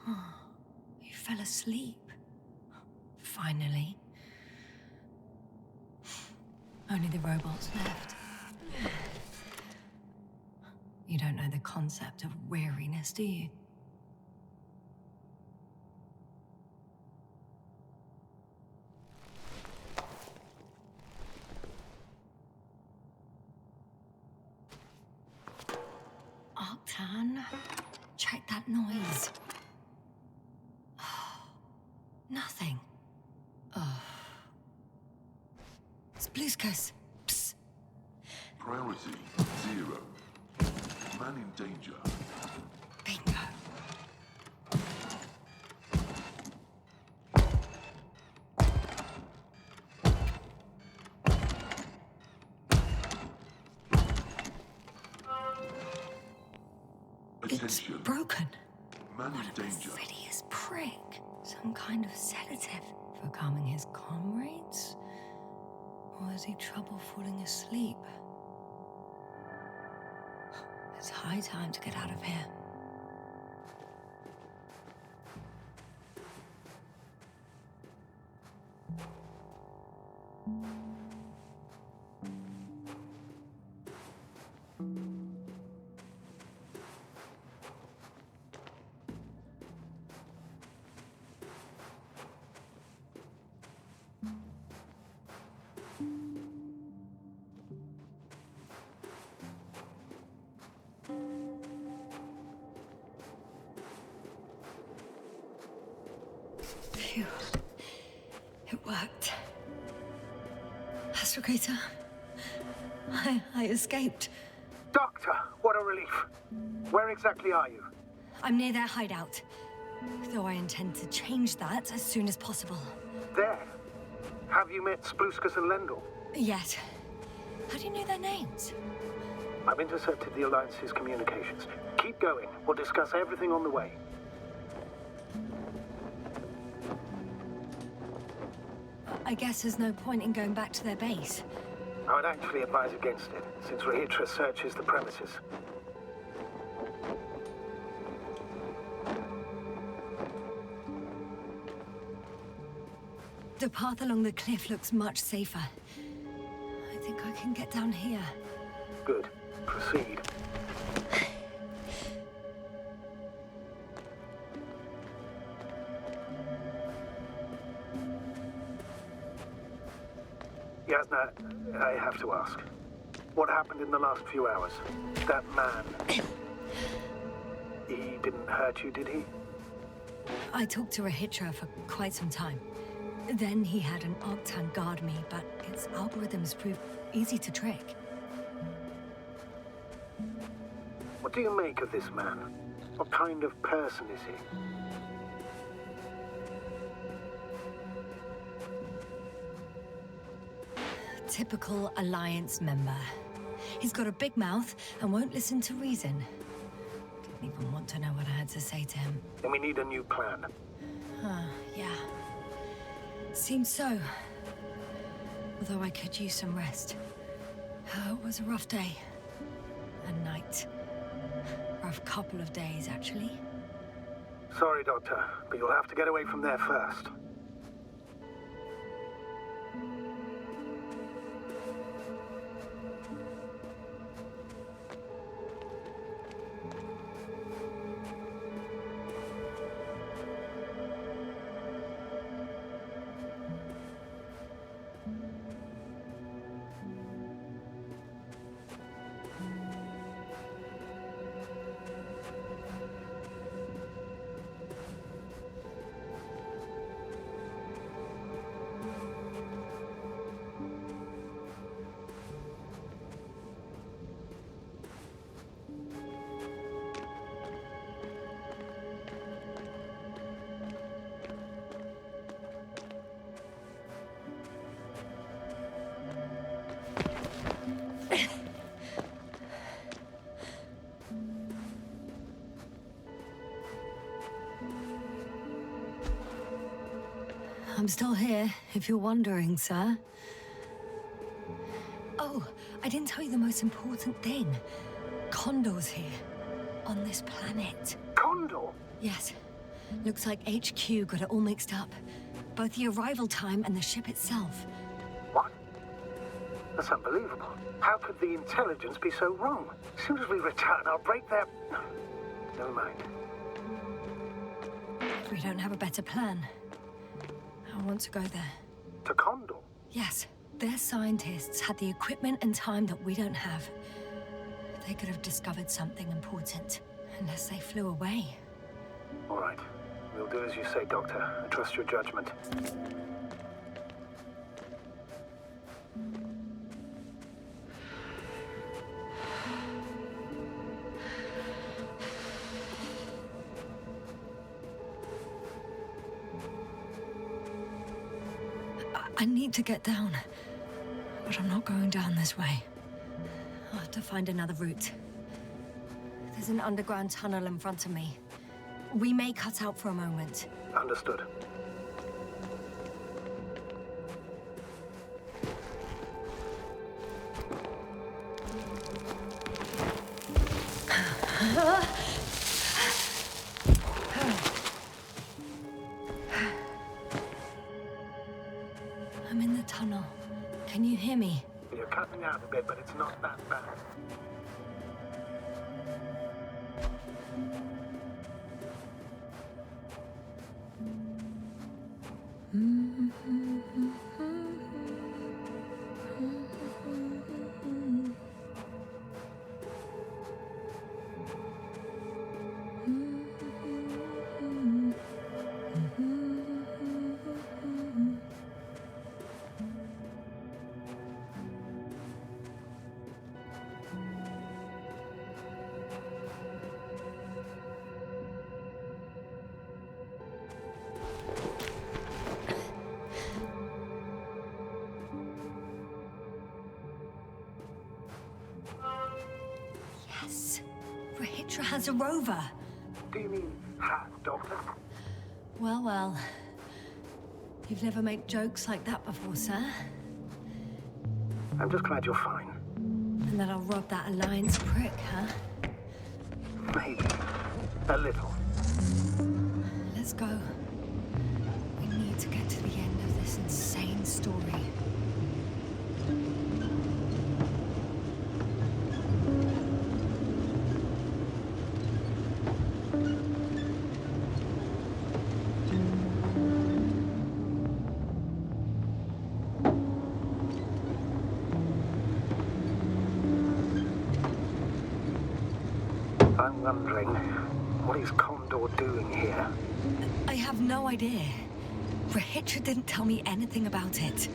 You fell asleep. Finally. Only the robots left. You don't know the concept of weariness, do you? Octan, check that noise. Nothing. Spluskus. Psst. Priority 0. Man in danger. Bingo. It's broken. Man What in a danger. perfidious prick. Some kind of sedative for calming his comrades? Or has he trouble falling asleep? It's high time to get out of here. Phew. It worked. Astrogator. I escaped. Doctor, what a relief. Where exactly are you? I'm near their hideout. Though I intend to change that as soon as possible. There. Have you met Spluskus and Lendl? Yet. How do you know their names? I've intercepted the Alliance's communications. Keep going. We'll discuss everything on the way. I guess there's no point in going back to their base. I would actually advise against it, since Rehitra searches the premises. The path along the cliff looks much safer. I think I can get down here. Good. Proceed. Yasna, I have to ask. What happened in the last few hours? That man... he didn't hurt you, did he? I talked to Rehitra for quite some time. Then he had an Octan guard me, but its algorithms proved easy to trick. What do you make of this man? What kind of person is he? Typical Alliance member. He's got a big mouth and won't listen to reason. Didn't even want to know what I had to say to him. Then we need a new plan. Yeah. Seems so. Although I could use some rest. It was a rough day. A night. Rough couple of days, actually. Sorry, Doctor, but you'll have to get away from there first. I'm still here, if you're wondering, sir. Oh, I didn't tell you the most important thing. Condor's here, on this planet. Condor? Yes. Looks like HQ got it all mixed up. Both the arrival time and the ship itself. What? That's unbelievable. How could the intelligence be so wrong? As soon as we return, I'll break their... Never mind. If we don't have a better plan, I want to go there. To Condor? Yes, their scientists had the equipment and time that we don't have. They could have discovered something important, unless they flew away. All right. We'll do as you say, Doctor. I trust your judgment. I need to get down, but I'm not going down this way. I'll have to find another route. There's an underground tunnel in front of me. We may cut out for a moment. Understood. I'm in the tunnel. Can you hear me? You're cutting out a bit, but it's not that bad. Hitra has a rover. Do you mean hat, Doctor? Well, well. You've never made jokes like that before, sir. I'm just glad you're fine. And that I'll rob that Alliance prick, huh? Maybe. A little. Let's go. We need to get to the end of this insane story. I'm wondering, what is Condor doing here? I have no idea. Rahitra didn't tell me anything about it.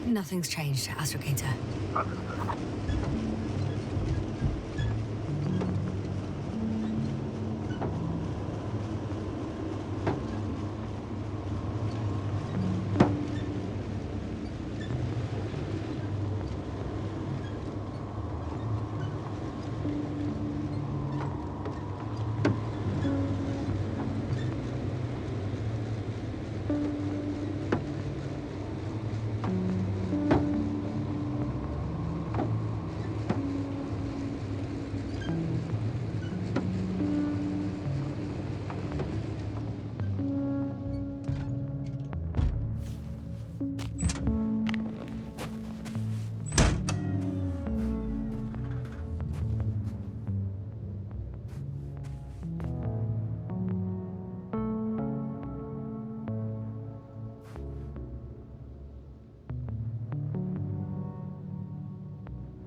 Nothing's changed, Astrogator.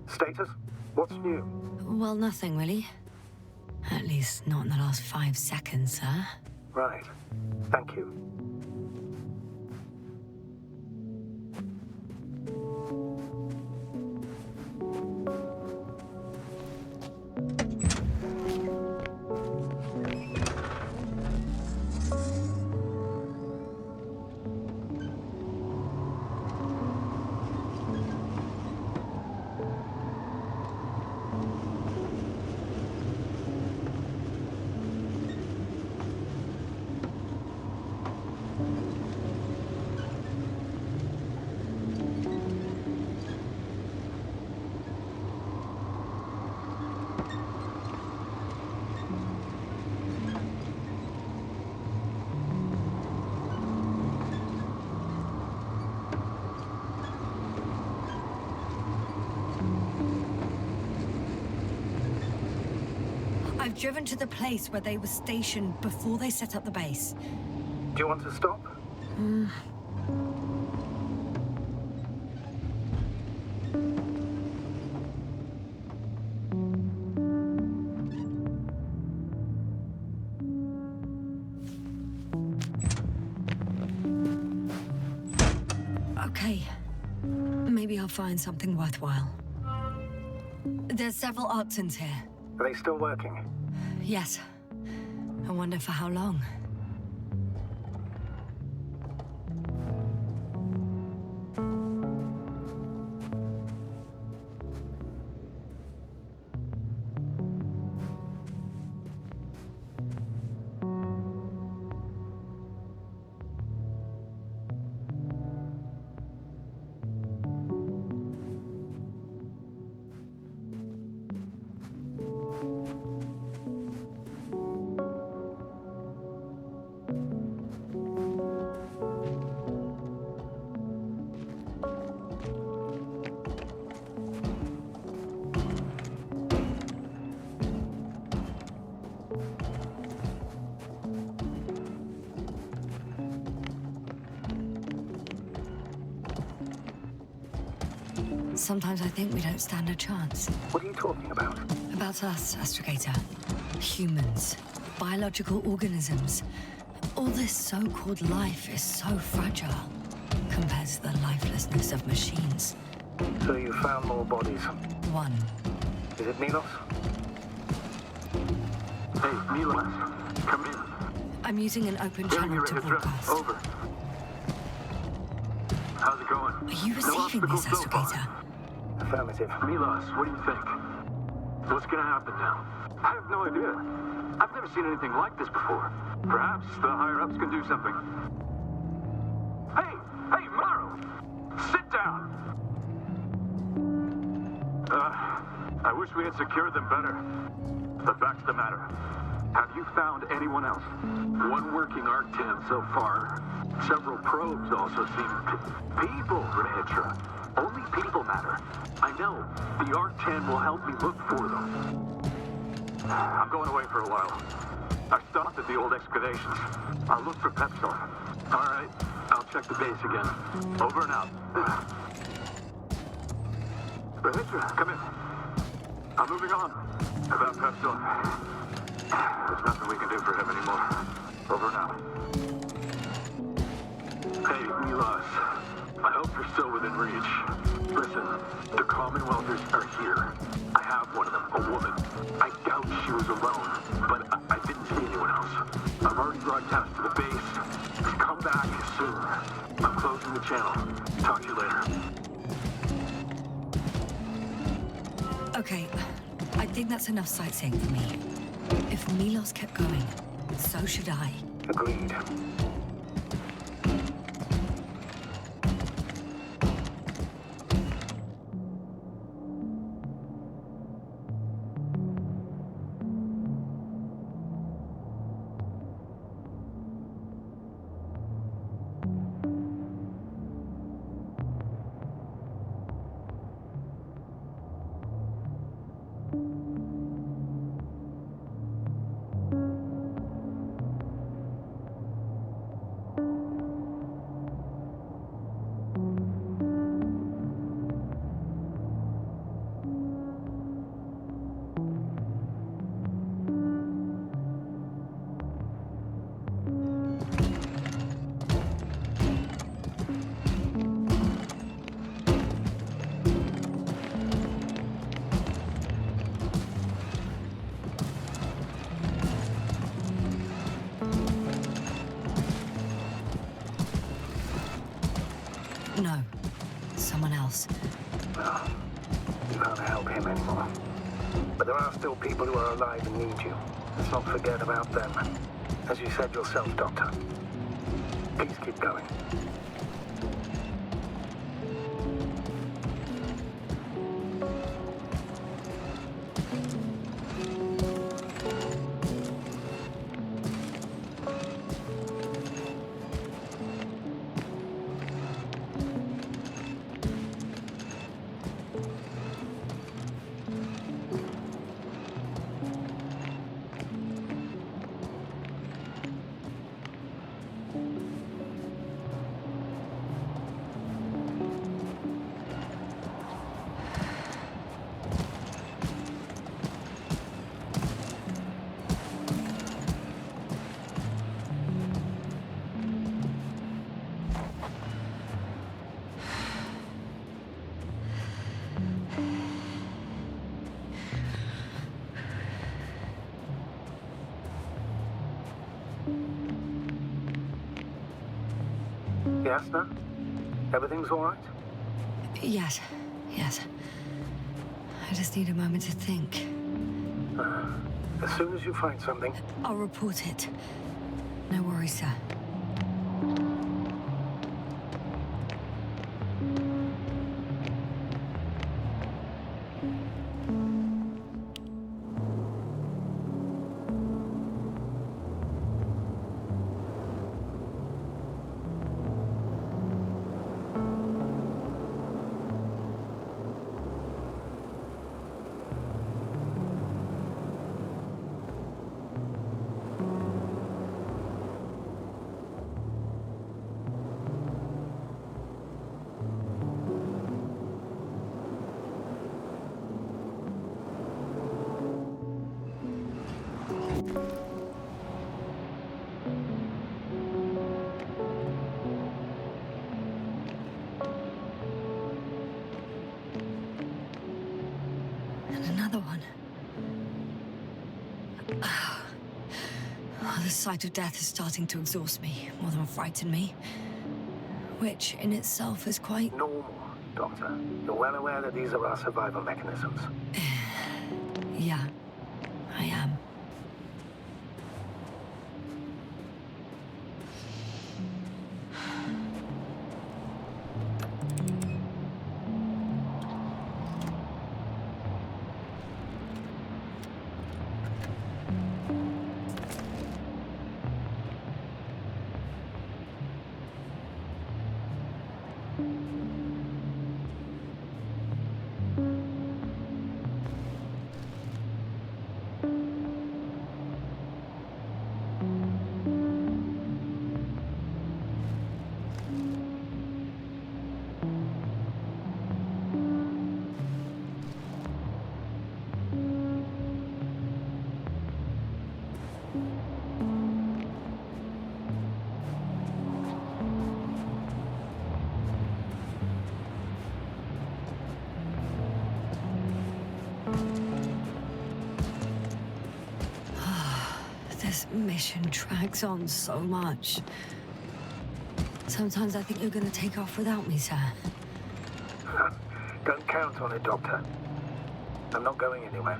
Status? What's new? Well, nothing really. At least not in the last 5 seconds, sir. Right. Thank you. I've driven to the place where they were stationed before they set up the base. Do you want to stop? Okay. Maybe I'll find something worthwhile. There's several Artsons here. Are they still working? Yes. I wonder for how long. Sometimes I think we don't stand a chance. What are you talking about? About us, Astrogator. Humans. Biological organisms. All this so-called life is so fragile compared to the lifelessness of machines. So you found more bodies. One. Is it Milos? Hey, Milos, come in. I'm using an open Giving channel you to a address. broadcast. Over. How's it going? Are you No receiving this, obstacles so far. Astrogator? Affirmative. Milos, what do you think? What's gonna happen now? I have no idea. I've never seen anything like this before. Perhaps the higher-ups can do something. Hey, Maro! Sit down! I wish we had secured them better. The fact's the matter. Have you found anyone else? One working Arc-10 so far. Several probes also seem people, Rehitra. Only people matter. I know. The Arc-10 will help me look for them. I'm going away for a while. I stopped at the old excavations. I'll look for pep stuff. All right. I'll check the base again. Over and out. Rehitra, come in. I'm moving on. About pep stuff. There's nothing we can do for him anymore. Over and out. Hey, Milos. I hope you're still within reach. Listen, the Commonwealthers are here. I have one of them, a woman. I doubt she was alone, but I didn't see anyone else. I've already broadcast to the base. Come back soon. I'm closing the channel. Talk to you later. Okay, I think that's enough sightseeing for me. If Milos kept going, so should I. Agreed. No. Someone else. Well, you can't help him anymore. But there are still people who are alive and need you. Let's not forget about them. As you said yourself, Doctor. Please keep going. Yasna? Everything's all right? Yes. I just need a moment to think. As soon as you find something... I'll report it. No worries, sir. The sight of death is starting to exhaust me more than frighten me, which in itself is quite normal, Doctor. You're well aware that these are our survival mechanisms. Yeah, I am. This mission drags on so much. Sometimes I think you're gonna take off without me, sir. Don't count on it, Doctor. I'm not going anywhere.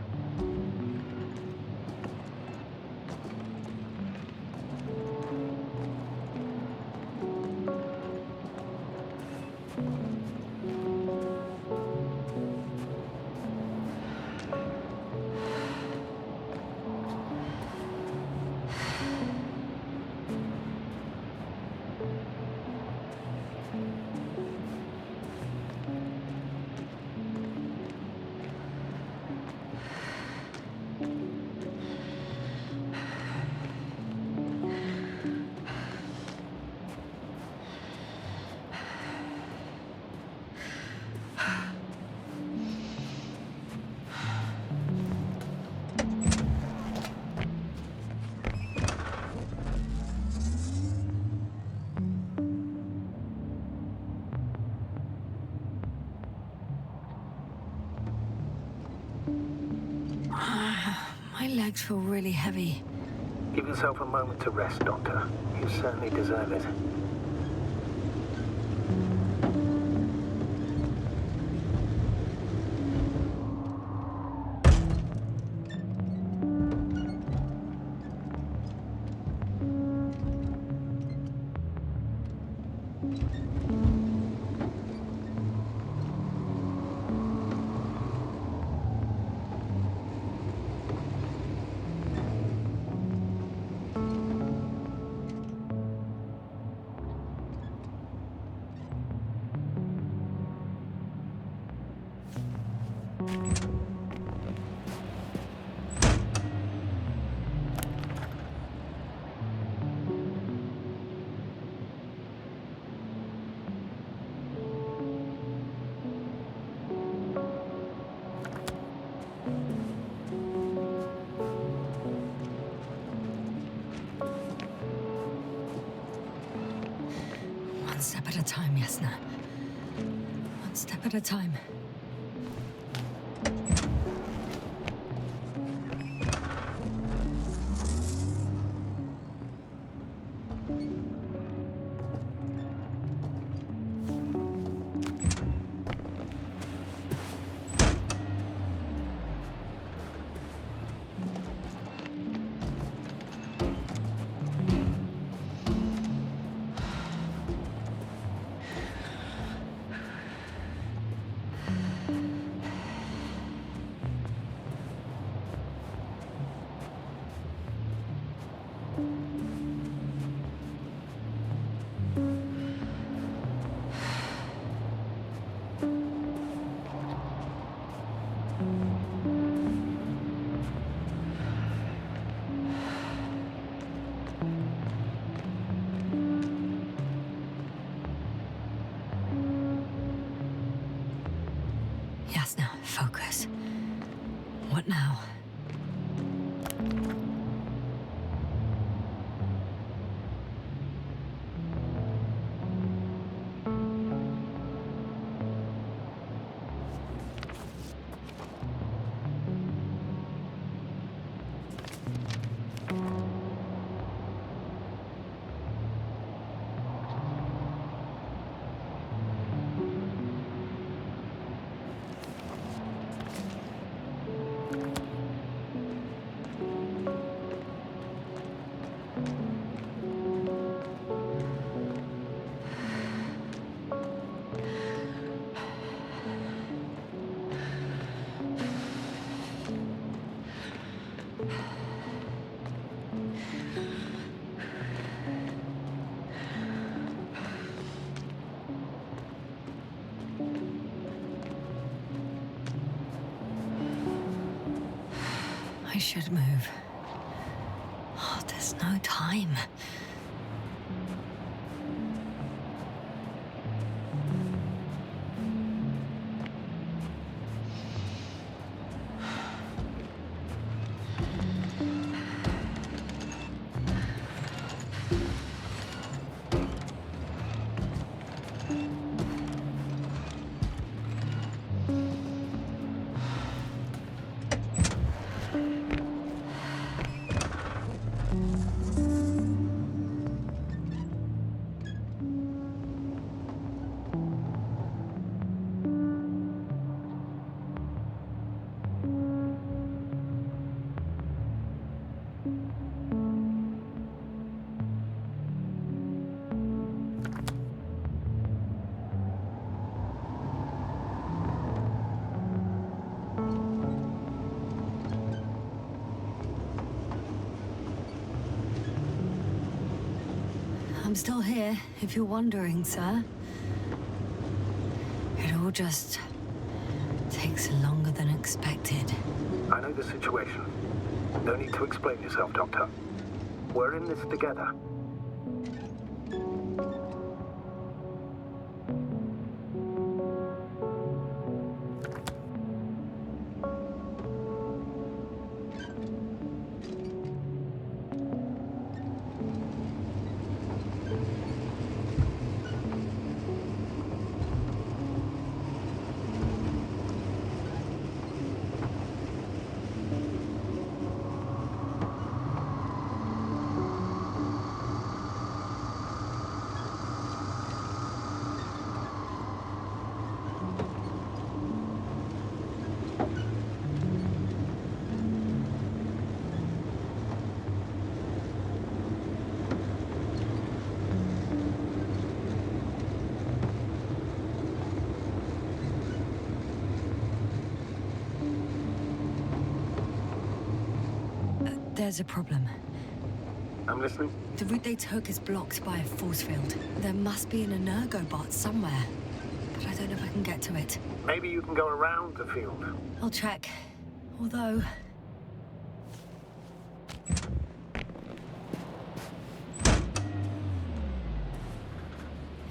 My legs feel really heavy. Give yourself a moment to rest, Doctor. You certainly deserve it. One step at a time, Ясна. One step at a time. Yassna, focus. What now? I should move. Oh, there's no time. I'm still here, if you're wondering, sir. It all just takes longer than expected. I know the situation. No need to explain yourself, Doctor. We're in this together. There's a problem. I'm listening. The route they took is blocked by a force field. There must be an energobot somewhere, but I don't know if I can get to it. Maybe you can go around the field. I'll check. Although...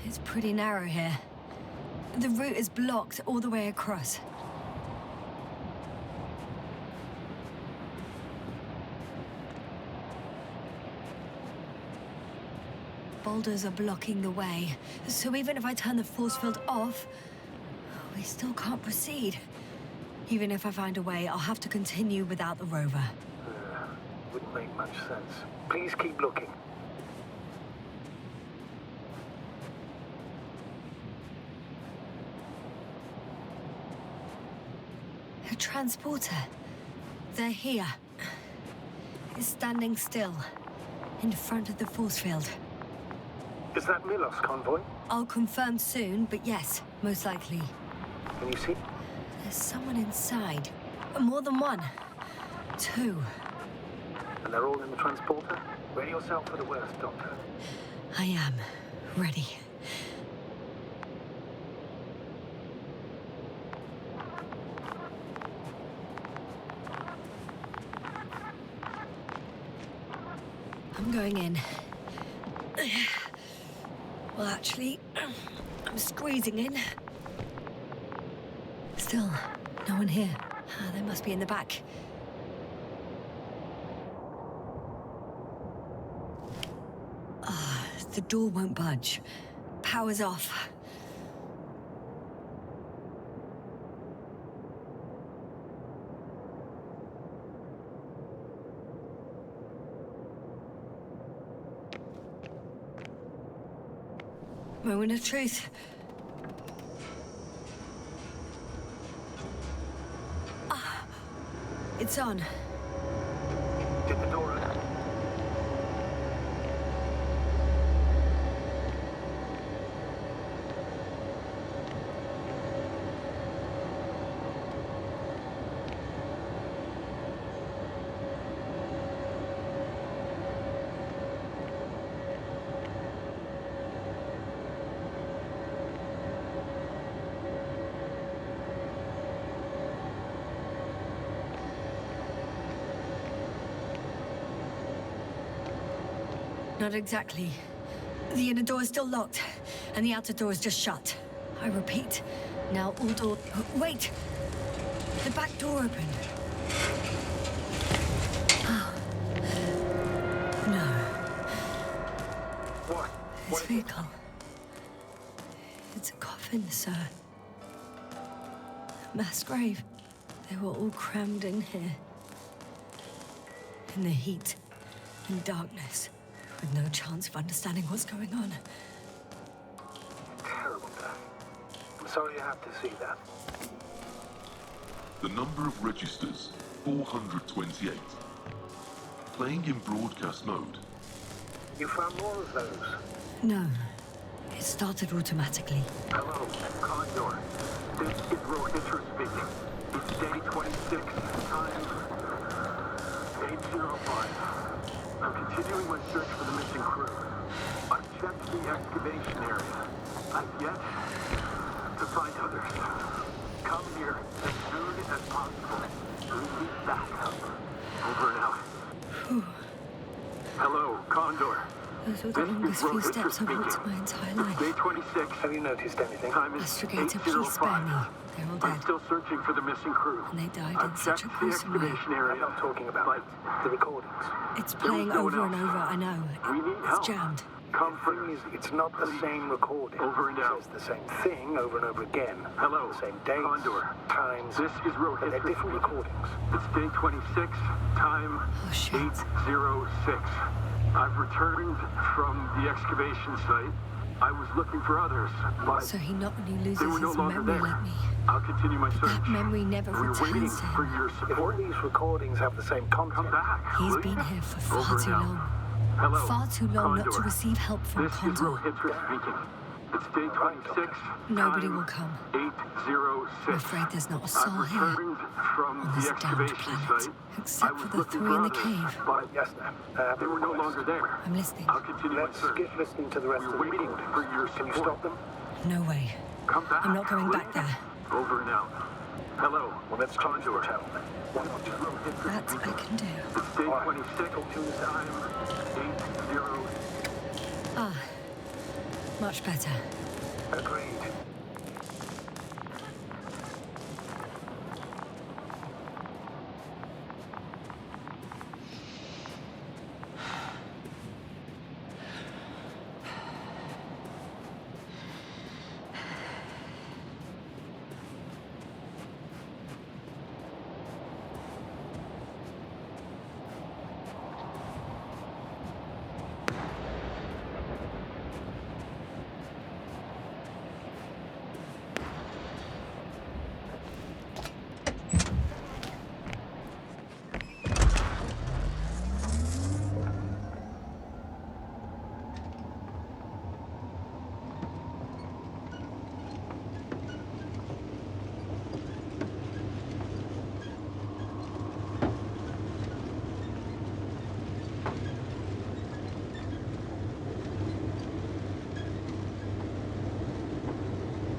it's pretty narrow here. The route is blocked all the way across. Boulders are blocking the way, so even if I turn the force field off, we still can't proceed. Even if I find a way, I'll have to continue without the rover. Wouldn't make much sense. Please keep looking. A transporter. They're here. It's standing still, in front of the force field. Is that Milos convoy? I'll confirm soon, but yes, most likely. Can you see? There's someone inside. More than one. Two. And they're all in the transporter? Ready yourself for the worst, Doctor. I am. Ready. I'm going in. Well, actually, I'm squeezing in. Still, no one here. They must be in the back. The door won't budge. Power's off. Moment of truth. It's on. Did the door open? Not exactly. The inner door is still locked, and the outer door is just shut. I repeat, now all doors... Wait! The back door opened. Oh. No. What? This vehicle. It's a coffin, sir. A mass grave. They were all crammed in here. In the heat and darkness. With no chance of understanding what's going on. Terrible death. I'm sorry you have to see that. The number of registers, 428. Playing in broadcast mode. You found more of those? No. It started automatically. Hello, Condor. This is Rohitra speaking. It's day 26, time 8:05. I'm continuing my search for the missing crew. I've checked the excavation area. I've yet to find others. Come here as soon as possible. We need backup. Over and out. Hello, Condor. Those were the longest few steps I've walked in my entire life. Day 26. Have you noticed anything? Time is Astrogator, please spare me. They're all I'm dead. still searching for the missing crew. And they died I've in such a checked the gruesome way. excavation I'm area. not talking about the recordings. It's playing no one over and else. over, I know. We need It's help. jammed. Come The thing is, it's not the same recording. Over and out. It's the same thing over and over again. Hello, The same dates, Condor. times, This is but they're Rohitra different speaking. recordings. It's day 26, time Oh, shit. 8:06. I've returned from the excavation site. I was looking for others, but So he not only loses they were no his longer memory there. like me, I'll continue my search. that memory never We're waiting returns to for him. your If all support. these recordings have the same Come content, back. He's will been you? here for Over far and too out. long. Hello, Far too long not to Condor. receive help from This is Condor. Rohitra speaking. It's day 26. Nobody will come. 806. I'm afraid there's not a soul here returned from on the this damned excavation planet, site. I except was for the looking three in the others, cave. but Yasna, they were no longer there. I'm listening. I'll continue Let's my search. skip listening to the rest We're of the waiting recordings. for your Can you support. stop them? No way. Come back. I'm not going back please. there. Over and out. Hello. Well, let's change the tone. Why not just That I can do. It's day 26. Time 80. Ah, much better. agreed?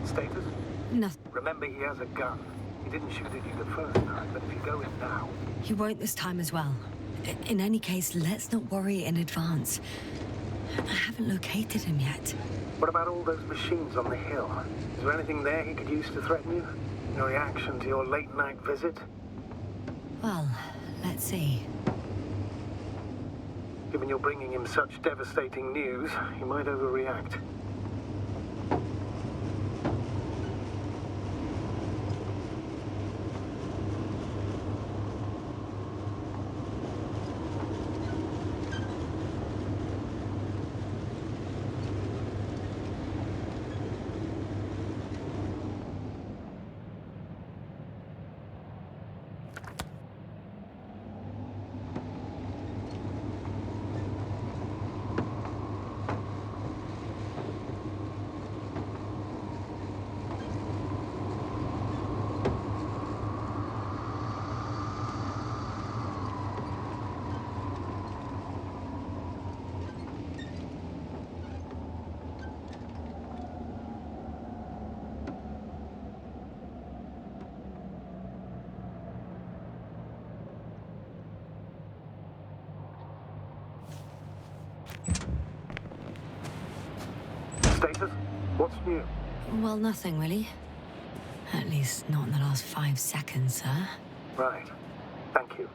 Status? Nothing. Remember, he has a gun. He didn't shoot at you the first time, but if you go in now... He won't this time as well. In any case, let's not worry in advance. I haven't located him yet. What about all those machines on the hill? Is there anything there he could use to threaten you? Your reaction to your late-night visit? Well, let's see. Given you're bringing him such devastating news, he might overreact. Status? What's new? Well, nothing really. At least not in the last 5 seconds, sir. Right. Thank you.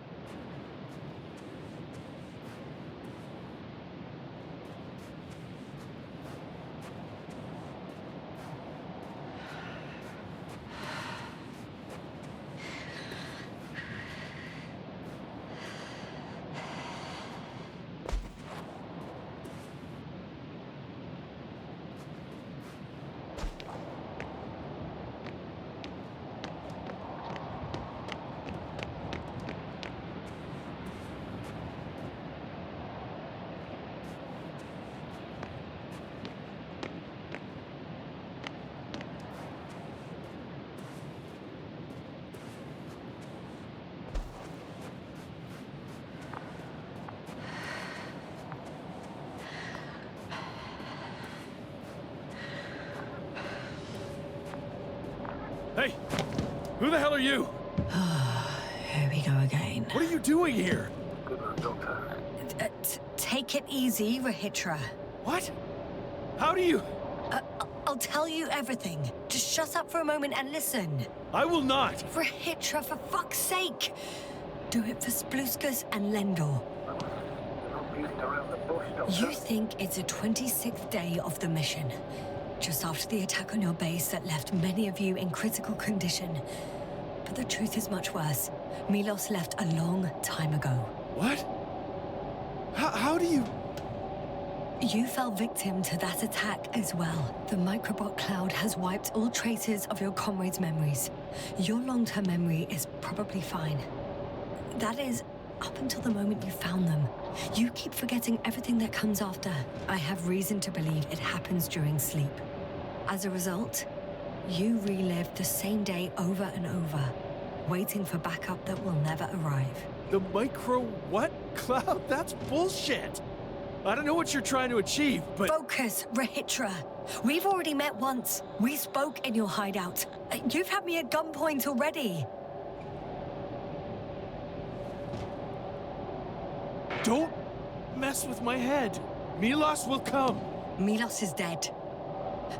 Hey! Who the hell are you? Here we go again. What are you doing here? Good luck, Doctor. Take it easy, Rahitra. What? How do you... I'll tell you everything. Just shut up for a moment and listen. I will not! Rahitra, for fuck's sake! Do it for Spluskus and Lendor. You're not beating around the bush, Doctor. You think it's the 26th day of the mission. Just after the attack on your base that left many of you in critical condition. But the truth is much worse. Milos left a long time ago. What? How do you... You fell victim to that attack as well. The microbot cloud has wiped all traces of your comrades' memories. Your long-term memory is probably fine. That is, up until the moment you found them. You keep forgetting everything that comes after. I have reason to believe it happens during sleep. As a result, you relived the same day over and over, waiting for backup that will never arrive. The micro what? Cloud? That's bullshit! I don't know what you're trying to achieve, but... Focus, Rahitra. We've already met once. We spoke in your hideout. You've had me at gunpoint already. Don't mess with my head. Milos will come. Milos is dead.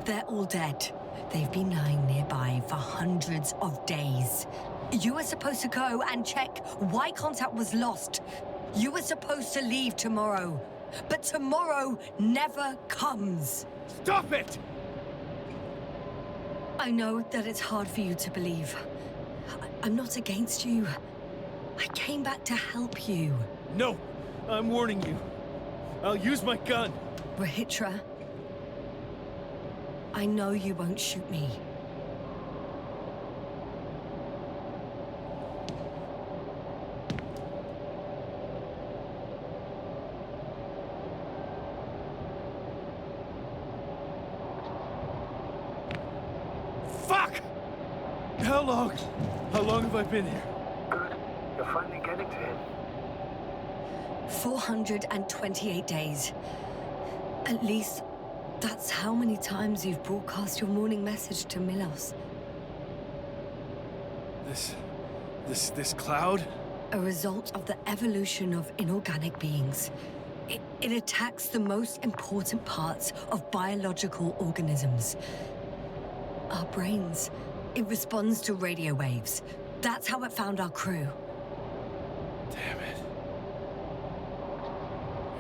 They're all dead. They've been lying nearby for hundreds of days. You were supposed to go and check why contact was lost. You were supposed to leave tomorrow. But tomorrow never comes. Stop it! I know that it's hard for you to believe. I'm not against you. I came back to help you. No, I'm warning you. I'll use my gun. Rahitra, I know you won't shoot me. Fuck! How long have I been here? Good. You're finally getting to him. 428 days. At least, that's how many times you've broadcast your morning message to Milos. This cloud? A result of the evolution of inorganic beings. It attacks the most important parts of biological organisms. Our brains. It responds to radio waves. That's how it found our crew. Damn it.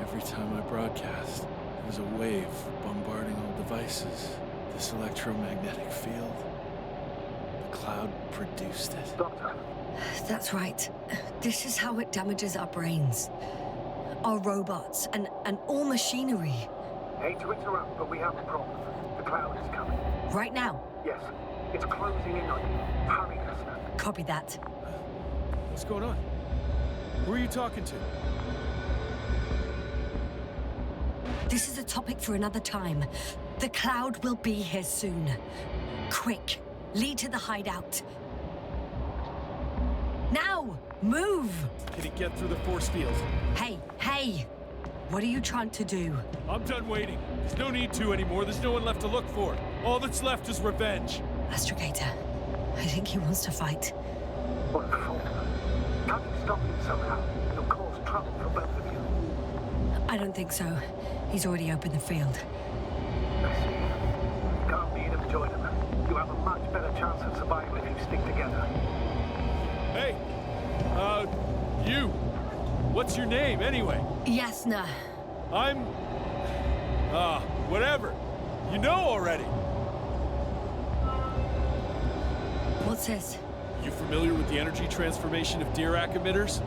Every time I broadcast, there was a wave bombarding all devices. This electromagnetic field. The cloud produced it. Doctor, That's right. This is how it damages our brains. Our robots and all machinery. hate to interrupt, but we have a problem. The cloud is coming. Right now. Yes, it's closing in on you. Hurry, Yassna. Copy that. What's going on? Who are you talking to? This is a topic for another time. The cloud will be here soon. Quick, lead to the hideout. Now, move! Can it get through the force field? Hey! What are you trying to do? I'm done waiting. There's no need to anymore. There's no one left to look for. All that's left is revenge. Astrogator, I think he wants to fight. What a fool. Can't you stop him somehow? It'll cause trouble for both of you. I don't think so. He's already opened the field. I see. You can't beat him, join him. You have a much better chance of survival if you stick together. Hey! You! What's your name, anyway? Yasna. I'm... whatever. You know already. What's this? You familiar with the energy transformation of Dirac emitters?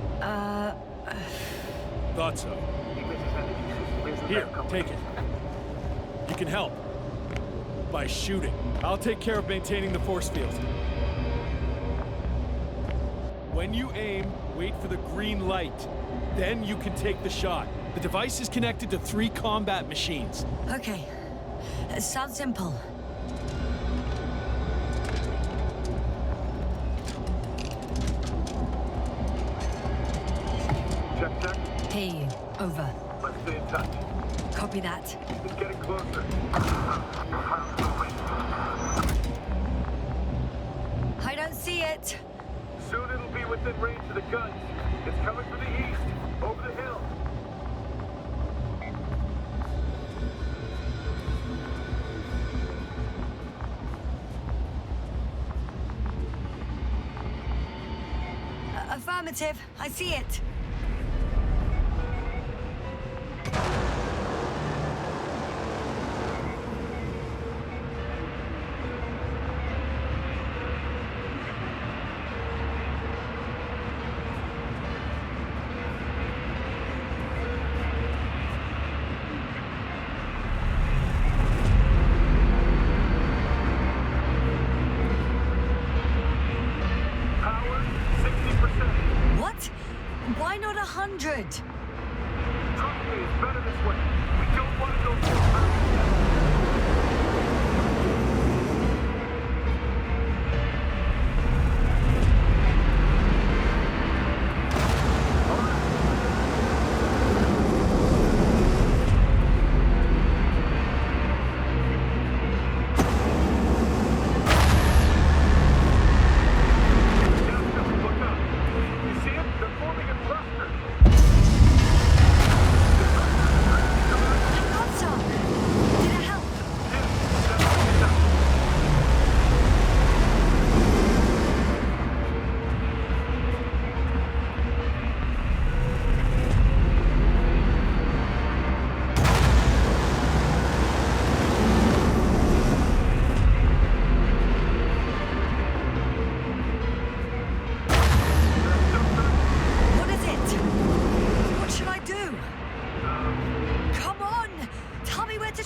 Thought so. He misses energy system isn't Here, that take it. You can help. By shooting. I'll take care of maintaining the force field. When you aim, wait for the green light. Then you can take the shot. The device is connected to 3 combat machines. Okay. Sounds simple. Check. Hey, over. Let's stay in touch. Copy that. It's getting closer. I don't see it. Soon it'll be within range of the guns. It's coming from the east, over the hill. Affirmative. I see it.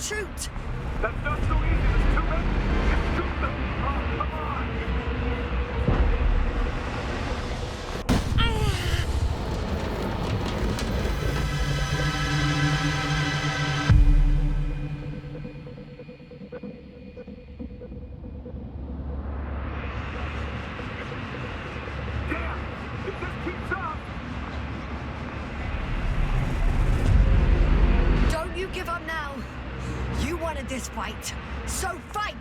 shoot! That's not so easy. There's too many. Just shoot them. Oh, come on. Damn! It just keeps up. Don't you give up now. You wanted this fight, so fight!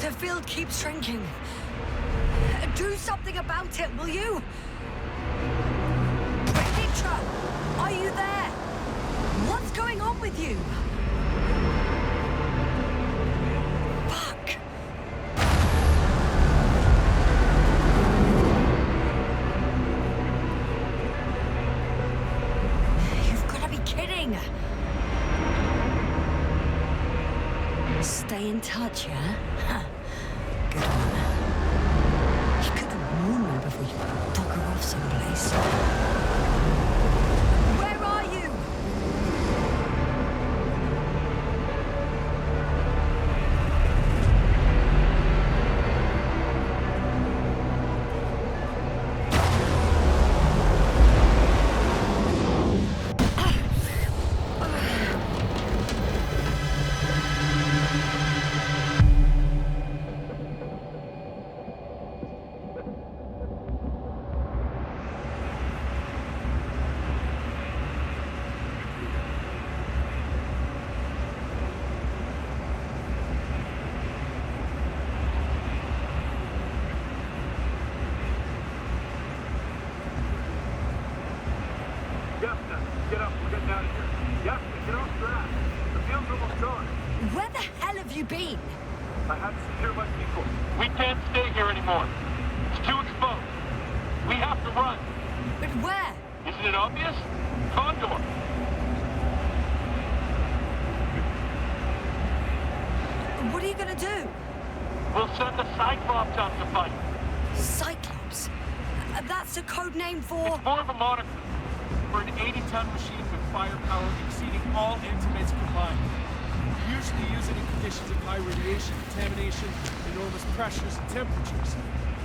The field keeps shrinking. Do something about it, will you? Picture, are you there? What's going on with you? Fuck. You've got to be kidding. Stay in touch, yeah? Huh. Good one. You could have warned me before you bugger off someplace. Where are you? Yasna, get up. We're getting out of here. Yasna, get off track. The field's almost gone. Where the hell have you been? I had to secure my people. We can't stay here anymore. It's too exposed. We have to run. But where? Isn't it obvious? Condor. What are you gonna do? We'll send the Cyclops out to fight. Cyclops? That's a code name for... It's more of a moniker for an 80-ton machine with firepower exceeding all intimates combined. Usually used in conditions of high radiation, contamination, enormous pressures and temperatures.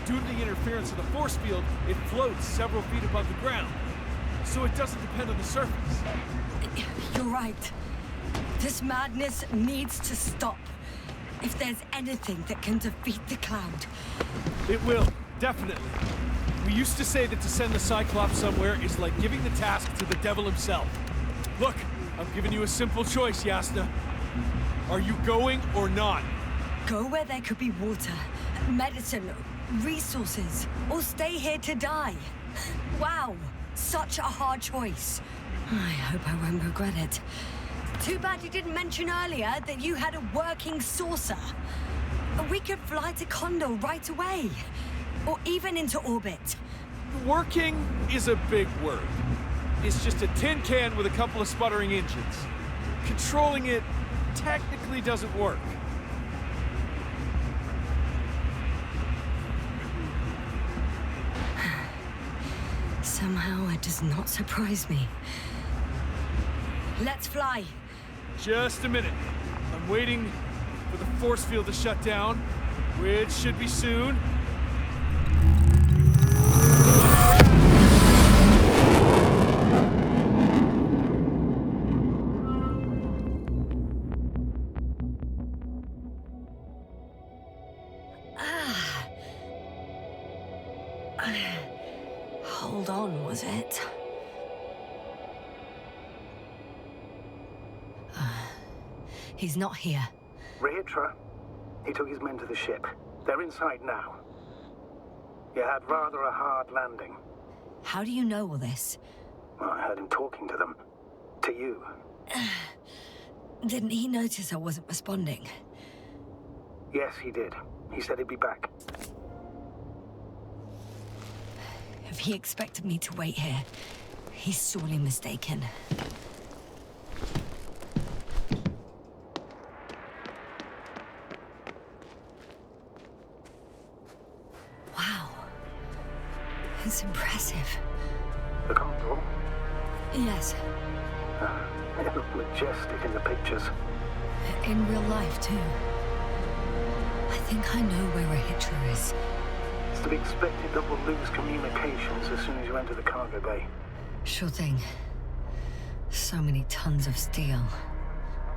Due to the interference of the force field, it floats several feet above the ground, so it doesn't depend on the surface. You're right. This madness needs to stop. If there's anything that can defeat the cloud. It will, definitely. We used to say that to send the Cyclops somewhere is like giving the task to the devil himself. Look, I'm giving you a simple choice, Yasna. Are you going or not? Go where there could be water, medicine, resources, or stay here to die. Wow, such a hard choice. I hope I won't regret it. Too bad you didn't mention earlier that you had a working saucer. We could fly to Condor right away. Or even into orbit. Working is a big word. It's just a tin can with a couple of sputtering engines. Controlling it technically doesn't work. Somehow it does not surprise me. Let's fly. Just a minute. I'm waiting for the force field to shut down, which should be soon. Hold on, was it? He's not here. Rehitra, he took his men to the ship. They're inside now. You had rather a hard landing. How do you know all this? Well, I heard him talking to them. To you. Didn't he notice I wasn't responding? Yes, he did. He said he'd be back. If he expected me to wait here, he's sorely mistaken. Wow. It's impressive. The Condor? Yes. It looked majestic in the pictures. In real life, too. I think I know where Rehitra is. It's to be expected that we'll lose communications as soon as you enter the cargo bay. Sure thing. So many tons of steel.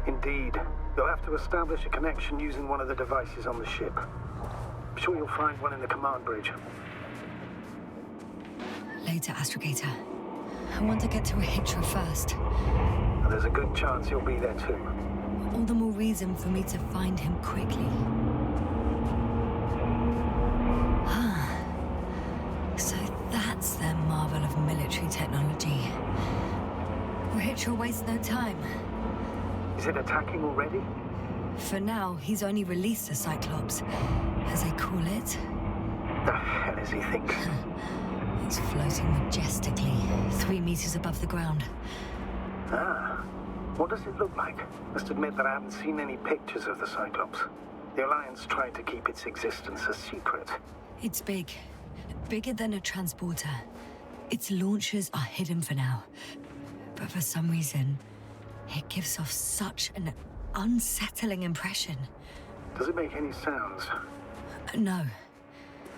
Indeed. You'll have to establish a connection using one of the devices on the ship. I'm sure you'll find one in the command bridge. Later, Astrogator. I want to get to Rehitra first. And there's a good chance you'll be there too. All the more reason for me to find him quickly. So that's their marvel of military technology. Rehitra wastes no time. Is it attacking already? For now, he's only released the Cyclops, as they call it. The hell is he thinking? It's floating majestically, 3 meters above the ground. Ah. What does it look like? Must admit that I haven't seen any pictures of the Cyclops. The Alliance tried to keep its existence a secret. It's big. Bigger than a transporter. Its launchers are hidden for now. But for some reason, it gives off such an unsettling impression. Does it make any sounds? No.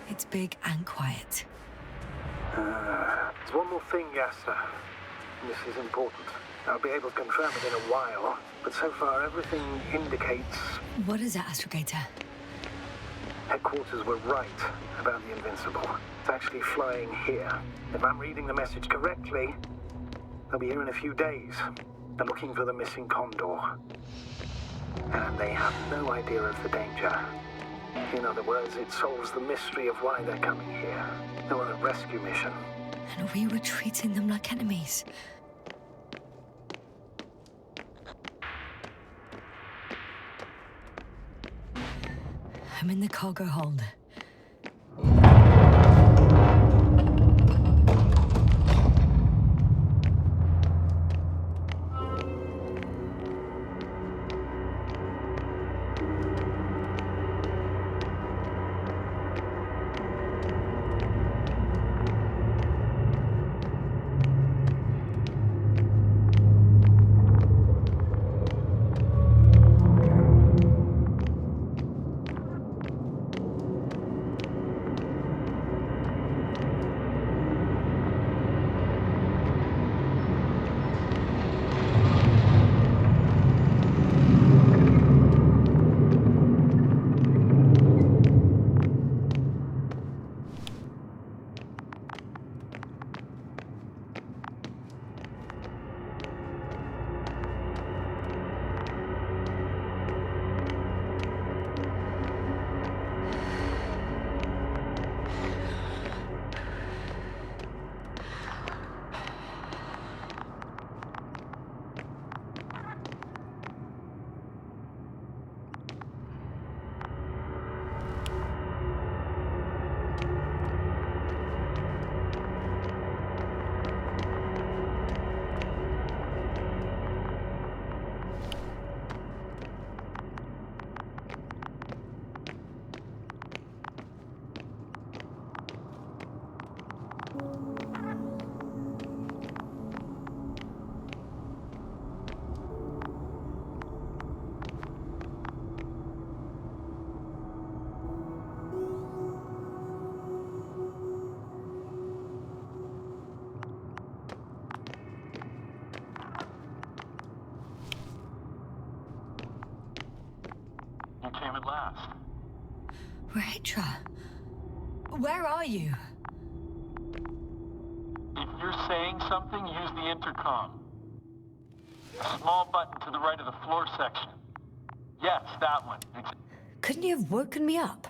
It's big and quiet. There's one more thing, Yasna. This is important. I'll be able to confirm it in a while, but so far everything indicates... What is it, Astrogator? Headquarters were right about the Invincible. It's actually flying here. If I'm reading the message correctly, they'll be here in a few days. They're looking for the missing Condor. And they have no idea of the danger. In other words, it solves the mystery of why they're coming here. They're on a rescue mission. And we were treating them like enemies. I'm in the cargo hold. You came at last. Rehitra, where are you? If you're saying something, use the intercom. A small button to the right of the floor section. Yes, that one. Couldn't you have woken me up?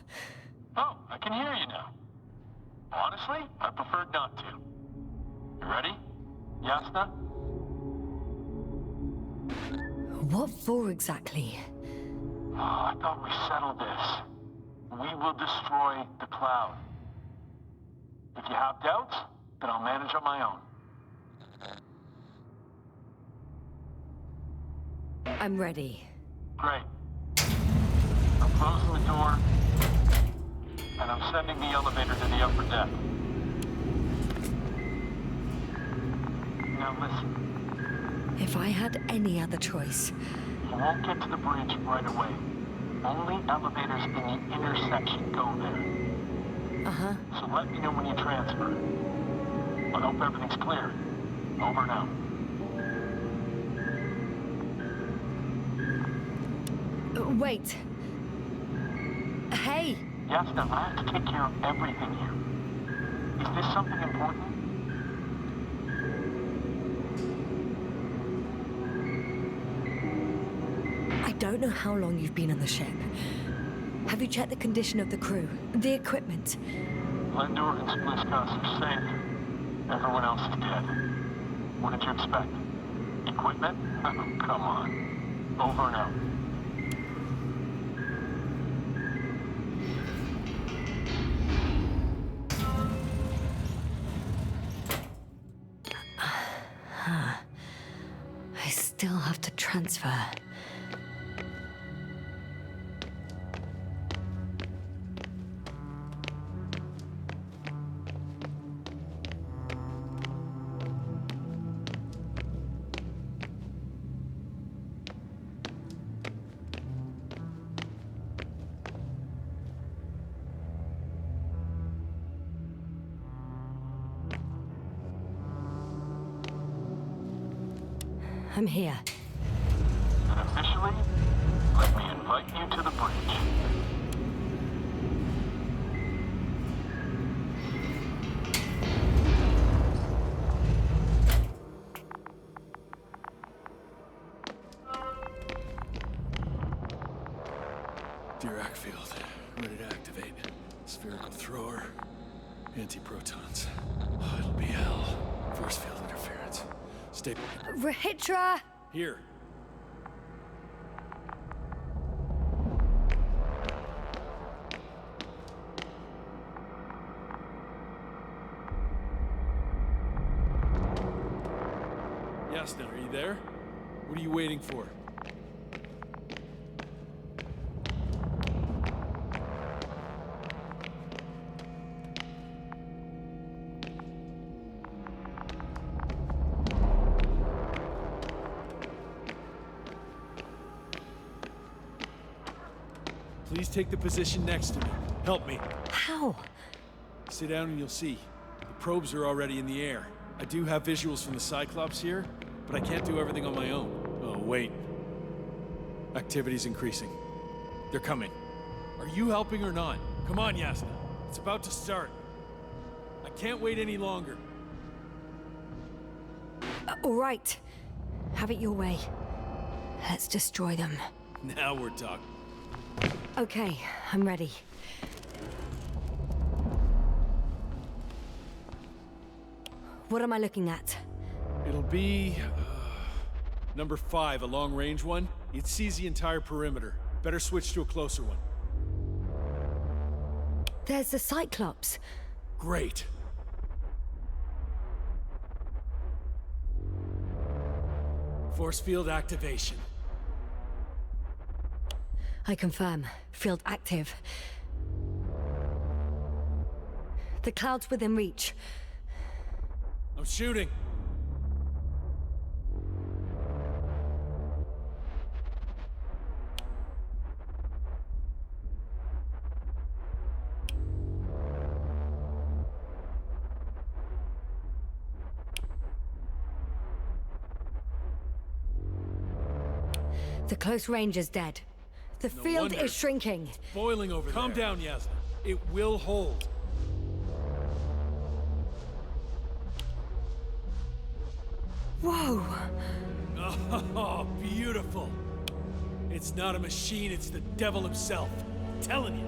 Oh, I can hear you now. Honestly, I preferred not to. You ready? Yasna? What for exactly? Oh, I thought we settled this. We will destroy the cloud. If you have doubts, then I'll manage on my own. I'm ready. Great. I'm closing the door, and I'm sending the elevator to the upper deck. Now listen, If I had any other choice. you won't get to the bridge right away. Only elevators in the intersection go there. Uh-huh. So let me know when you transfer. I hope everything's clear. Over and out. Wait. Hey! Yasna, I have to take care of everything here. Is this something important? I don't know how long you've been on the ship. Have you checked the condition of the crew? The equipment? Lendor and Spliskas are safe. Everyone else is dead. What did you expect? Equipment? Come on. Over and out. I still have to transfer. I'm here. And officially, let me invite you to the bridge. Dirac field. Ready to activate. Spherical thrower. Anti-protons. Oh, it'll be hell. Force field interference. Stay... Rahitra! Here. Yasna, are you there? What are you waiting for? Please take the position next to me. Help me. How? Sit down and you'll see. The probes are already in the air. I do have visuals from the Cyclops here, but I can't do everything on my own. Oh, wait. Activity's increasing. They're coming. Are you helping or not? Come on, Yasna. It's about to start. I can't wait any longer. All right. Have it your way. Let's destroy them. Now we're talking. Okay, I'm ready. What am I looking at? It'll be... number 5, a long-range one. It sees the entire perimeter. Better switch to a closer one. There's the Cyclops. Great. Force field activation. I confirm. Field active. The cloud's within reach. I'm shooting. The close range is dead. The field wonder. is shrinking. Boiling over there. Calm down, Yasna. It will hold. Whoa! Oh, beautiful. It's not a machine, it's the devil himself. I'm telling you.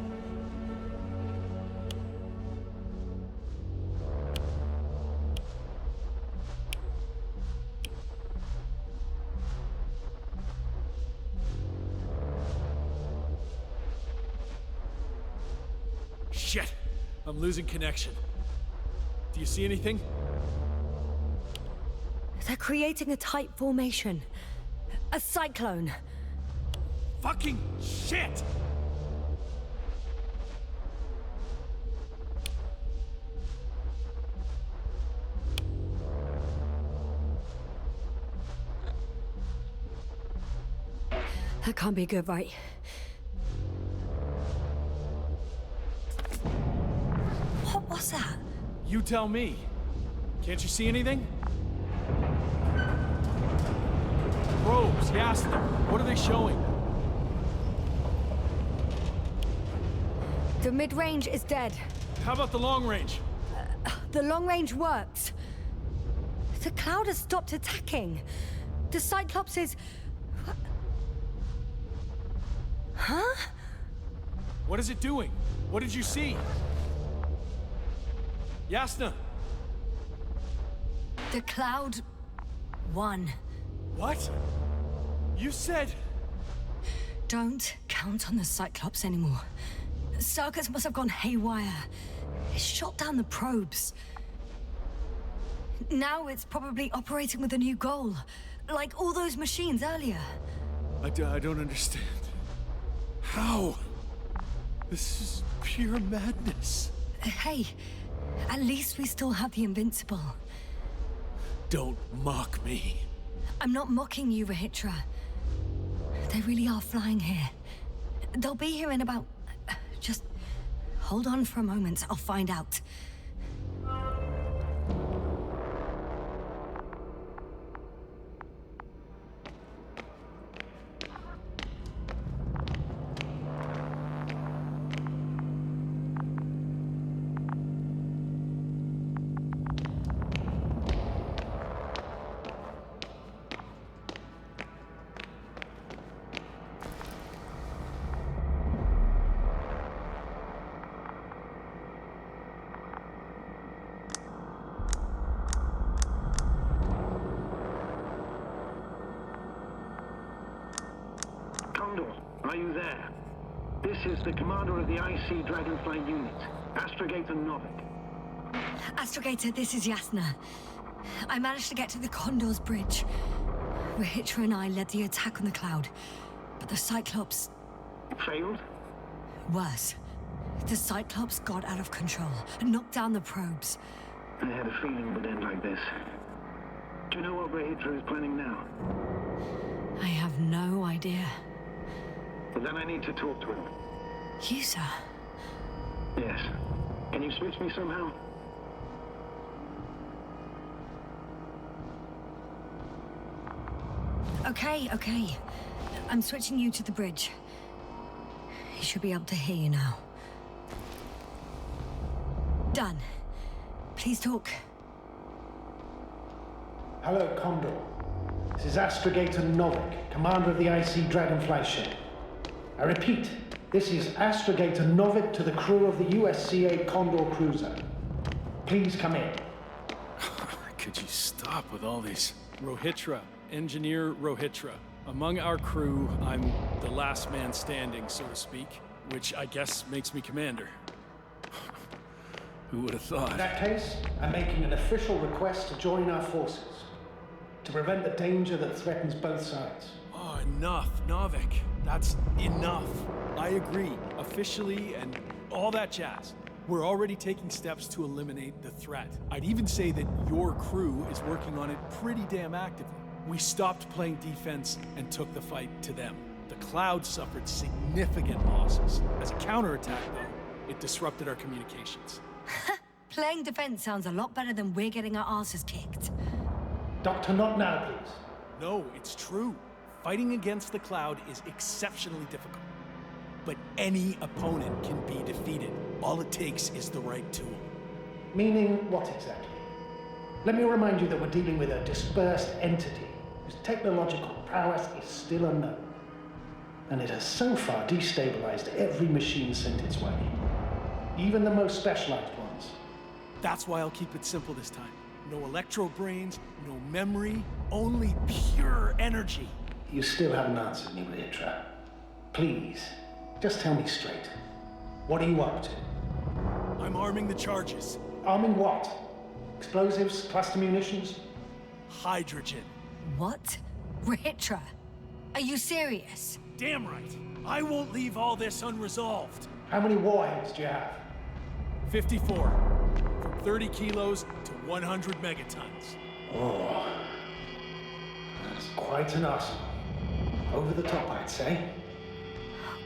Shit! I'm losing connection. Do you see anything? They're creating a tight formation. A cyclone. Fucking shit! That can't be good, right? What was that? You tell me. Can't you see anything? Probes, Yasna. What are they showing? The mid-range is dead. How about the long range? The long range works. The cloud has stopped attacking. The Cyclops is... Huh? What is it doing? What did you see? Yasna! The cloud won. What? You said... Don't count on the Cyclops anymore. Circus must have gone haywire. It shot down the probes. Now it's probably operating with a new goal. Like all those machines earlier. I don't understand. How? This is pure madness. Hey, at least we still have the Invincible. Don't mock me. I'm not mocking you, Rahitra. They really are flying here. They'll be here in about... Just hold on for a moment. I'll find out. Are you there? This is the commander of the IC Dragonfly unit, Astrogator Novik. Astrogator, this is Yasna. I managed to get to the Condor's bridge. Rahitra and I led the attack on the cloud, but the Cyclops... Failed? Worse. The Cyclops got out of control and knocked down the probes. I had a feeling it would end like this. Do you know what Rahitra is planning now? I have no idea. But then I need to talk to him. You, sir? Yes. Can you switch me somehow? Okay. I'm switching you to the bridge. He should be able to hear you now. Done. Please talk. Hello, Condor. This is Astrogator Novik, commander of the IC Dragonfly ship. I repeat, this is Astrogator Novik to the crew of the USCA Condor cruiser. Please come in. Could you stop with all these? Rohitra, Engineer Rohitra. Among our crew, I'm the last man standing, so to speak, which I guess makes me commander. Who would have thought? In that case, I'm making an official request to join our forces, to prevent the danger that threatens both sides. Oh, enough, Novik. That's enough. I agree, officially and all that jazz. We're already taking steps to eliminate the threat. I'd even say that your crew is working on it pretty damn actively. We stopped playing defense and took the fight to them. The cloud suffered significant losses. As a counterattack, though, it disrupted our communications. Playing defense sounds a lot better than we're getting our asses kicked. Doctor, not now, please. No, it's true. Fighting against the cloud is exceptionally difficult. But any opponent can be defeated. All it takes is the right tool. Meaning what exactly? Let me remind you that we're dealing with a dispersed entity whose technological prowess is still unknown. and it has so far destabilized every machine sent its way. Even the most specialized ones. That's why I'll keep it simple this time. No electro brains, no memory, only pure energy. You still haven't answered me, Ritra. Please, just tell me straight. What are you up to? I'm arming the charges. Arming what? Explosives, cluster munitions? Hydrogen. What? Ritra, are you serious? Damn right. I won't leave all this unresolved. How many warheads do you have? 54. From 30 kilos to 100 megatons. Oh, that's quite an arsenal. Over the top, I'd say.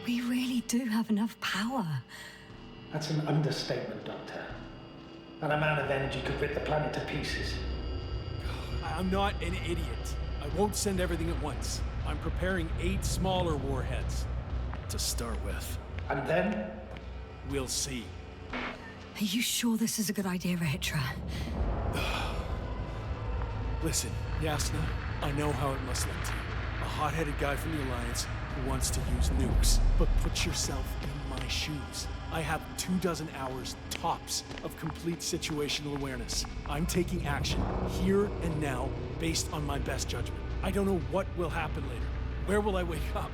We really do have enough power. That's an understatement, Doctor. That amount of energy could rip the planet to pieces. I'm not an idiot. I won't send everything at once. I'm preparing 8 smaller warheads to start with. And then? We'll see. Are you sure this is a good idea, Ritra? Listen, Yasna, I know how it must look to you. A hot-headed guy from the Alliance who wants to use nukes. But put yourself in my shoes. I have 24 hours tops of complete situational awareness. I'm taking action here and now based on my best judgment. I don't know what will happen later. Where will I wake up?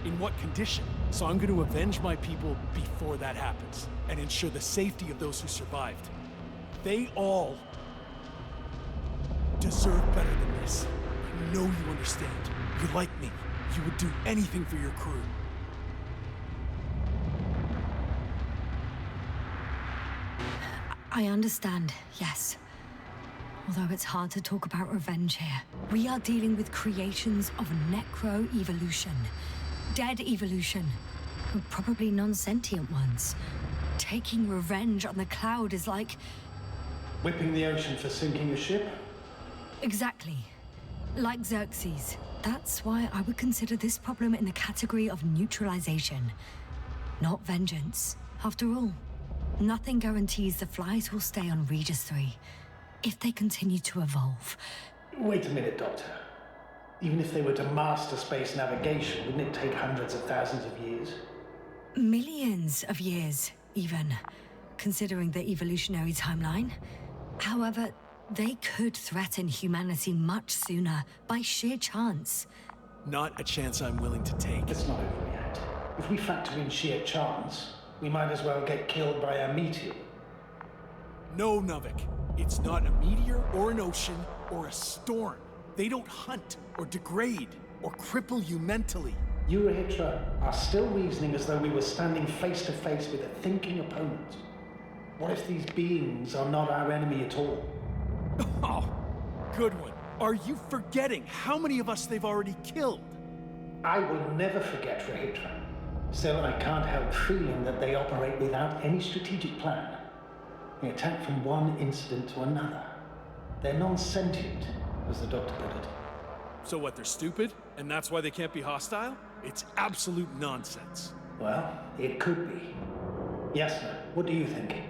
In what condition? So I'm going to avenge my people before that happens and ensure the safety of those who survived. They all deserve better than this. I know you understand. You're like me. You would do anything for your crew. I understand, yes. Although it's hard to talk about revenge here. We are dealing with creations of necro-evolution. Dead evolution. Probably non-sentient ones. Taking revenge on the cloud is like... Whipping the ocean for sinking a ship? Exactly. Like Xerxes. That's why I would consider this problem in the category of neutralization. Not vengeance. After all, nothing guarantees the flies will stay on Regis III if they continue to evolve. Wait a minute, Doctor. Even if they were to master space navigation, wouldn't it take hundreds of thousands of years? Millions of years, even, considering the evolutionary timeline. However, they could threaten humanity much sooner by sheer chance. Not a chance I'm willing to take. It's not over yet. If we factor in sheer chance, we might as well get killed by a meteor. No, Novik. It's not a meteor or an ocean or a storm. They don't hunt or degrade or cripple you mentally. You, Hitra, are still reasoning as though we were standing face to face with a thinking opponent. What if these beings are not our enemy at all? Oh, good one. Are you forgetting how many of us they've already killed? I will never forget, Rahitra. Still, I can't help feeling that they operate without any strategic plan. They attack from one incident to another. They're non-sentient, as the doctor put it. So what, they're stupid? And that's why they can't be hostile? It's absolute nonsense. Well, it could be. Yasna, what do you think?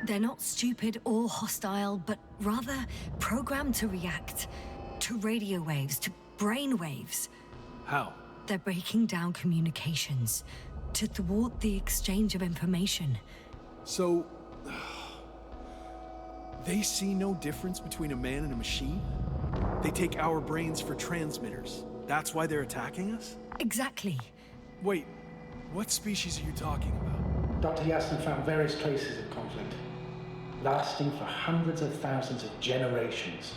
They're not stupid or hostile, but rather programmed to react to radio waves, to brain waves. How? They're breaking down communications to thwart the exchange of information. So, they see no difference between a man and a machine? They take our brains for transmitters. That's why they're attacking us? Exactly. Wait, what species are you talking about? Dr. Yasna found various traces of conflict, lasting for hundreds of thousands of generations.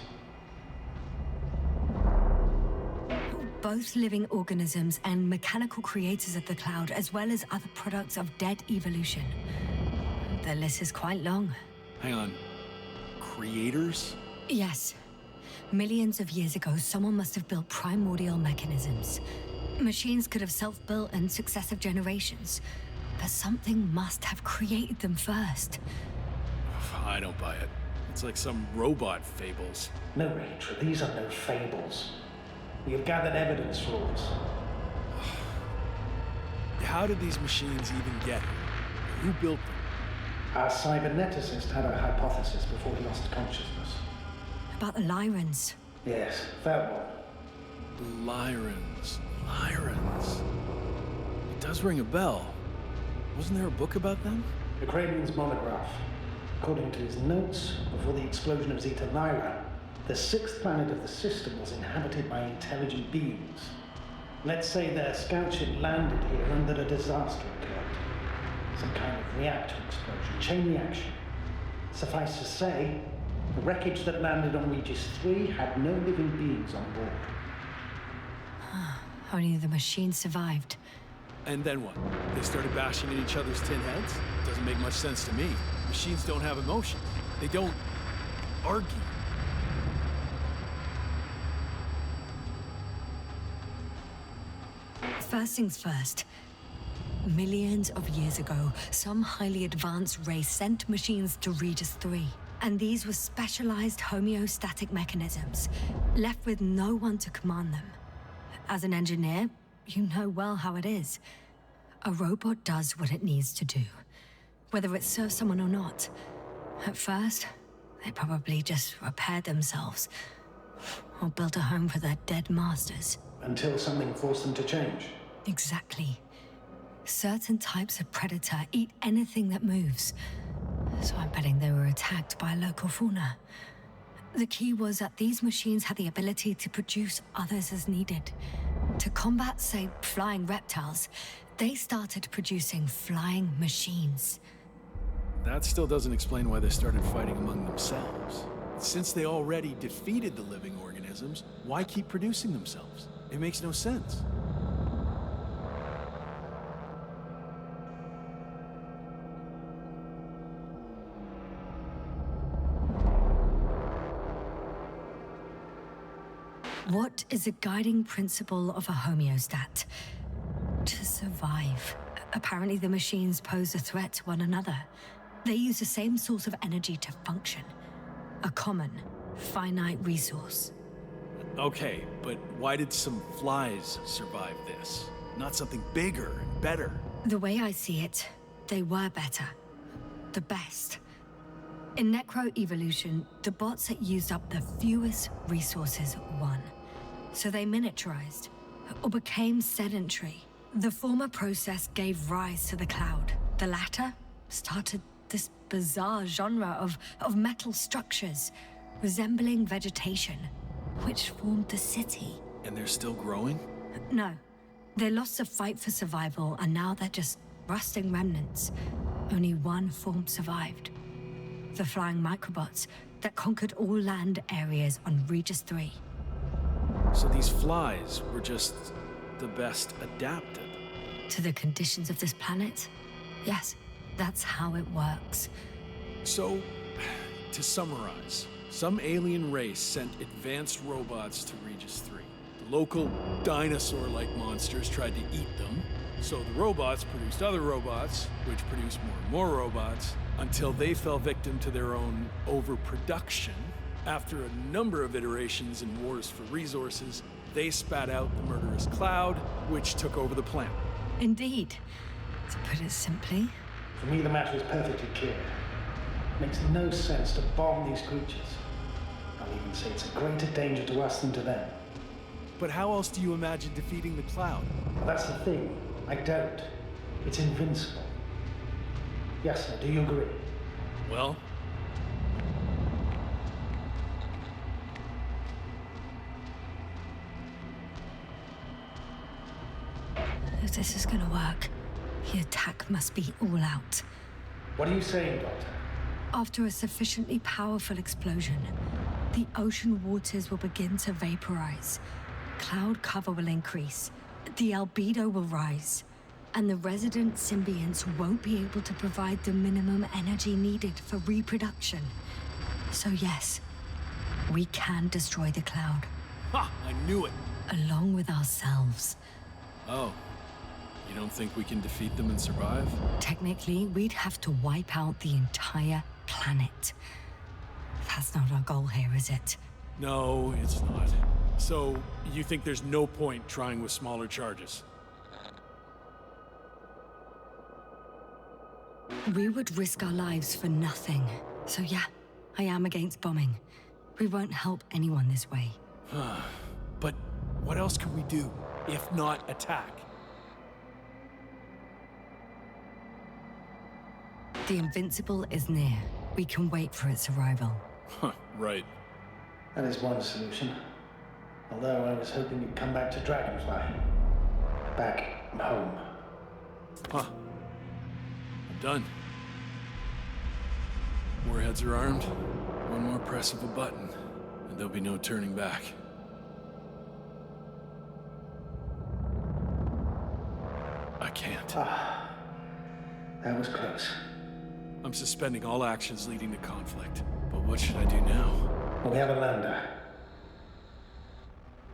Both living organisms and mechanical creators of the cloud, as well as other products of dead evolution. The list is quite long. Hang on. Creators? Yes. Millions of years ago, someone must have built primordial mechanisms. Machines could have self-built in successive generations, but something must have created them first. I don't buy it. It's like some robot fables. No, Rachel, these are no fables. We have gathered evidence for all this. How did these machines even get here? Who built them? Our cyberneticist had a hypothesis before he lost consciousness. About the Lyrans. Yes, that one. Lyrans. It does ring a bell. Wasn't there a book about them? The Cranian's monograph. According to his notes, before the explosion of Zeta Lyra, the sixth planet of the system was inhabited by intelligent beings. Let's say their scout ship landed here and that a disaster occurred. Some kind of reactor explosion, chain reaction. Suffice to say, the wreckage that landed on Regis III had no living beings on board. Only the machine survived. And then what? They started bashing at each other's tin heads? Doesn't make much sense to me. Machines don't have emotion. They don't argue. First things first. Millions of years ago, some highly advanced race sent machines to Regis III. And these were specialized homeostatic mechanisms, left with no one to command them. As an engineer, you know well how it is. A robot does what it needs to do, whether it serves someone or not. At first, they probably just repaired themselves, or built a home for their dead masters. Until something forced them to change. Exactly. Certain types of predator eat anything that moves. So I'm betting they were attacked by a local fauna. The key was that these machines had the ability to produce others as needed. To combat, say, flying reptiles, they started producing flying machines. That still doesn't explain why they started fighting among themselves. Since they already defeated the living organisms, why keep producing themselves? It makes no sense. What is a guiding principle of a homeostat? To survive. Apparently the machines pose a threat to one another. They use the same source of energy to function. A common, finite resource. Okay, but why did some flies survive this? Not something bigger and better. The way I see it, they were better. The best. In necroevolution, the bots that used up the fewest resources won. So they miniaturized, or became sedentary. The former process gave rise to the cloud. The latter started this bizarre genre of metal structures, resembling vegetation, which formed the city. And they're still growing? No. They lost the fight for survival, and now they're just rusting remnants. Only one form survived. The flying microbots that conquered all land areas on Regis III. So these flies were just the best adapted. To the conditions of this planet? Yes, that's how it works. So, to summarize, some alien race sent advanced robots to Regis III. The local dinosaur-like monsters tried to eat them, so the robots produced other robots, which produced more and more robots, until they fell victim to their own overproduction. After a number of iterations and wars for resources, they spat out the murderous cloud, which took over the planet. Indeed. To put it simply. For me, the matter is perfectly clear. It makes no sense to bomb these creatures. I'll even say it's a greater danger to us than to them. But how else do you imagine defeating the cloud? Well, that's the thing. I don't. It's invincible. Yasna, do you agree? Well, If this is gonna work, the attack must be all out. What are you saying, Doctor? After a sufficiently powerful explosion, the ocean waters will begin to vaporize. Cloud cover will increase, the albedo will rise, and the resident symbionts won't be able to provide the minimum energy needed for reproduction. So yes, we can destroy the cloud. ha! I knew it! Along with ourselves. Oh. You don't think we can defeat them and survive? Technically, we'd have to wipe out the entire planet. That's not our goal here, is it? No, it's not. So, you think there's no point trying with smaller charges? We would risk our lives for nothing. So yeah, I am against bombing. We won't help anyone this way. But what else can we do, if not attack? The Invincible is near. We can wait for its arrival. Right. That is one solution. Although I was hoping you'd come back to Dragonfly. Back home. Huh. I'm done. Warheads are armed. One more press of a button, and there'll be no turning back. I can't. That was close. I'm suspending all actions leading to conflict. But what should I do now? Well, we have a lander.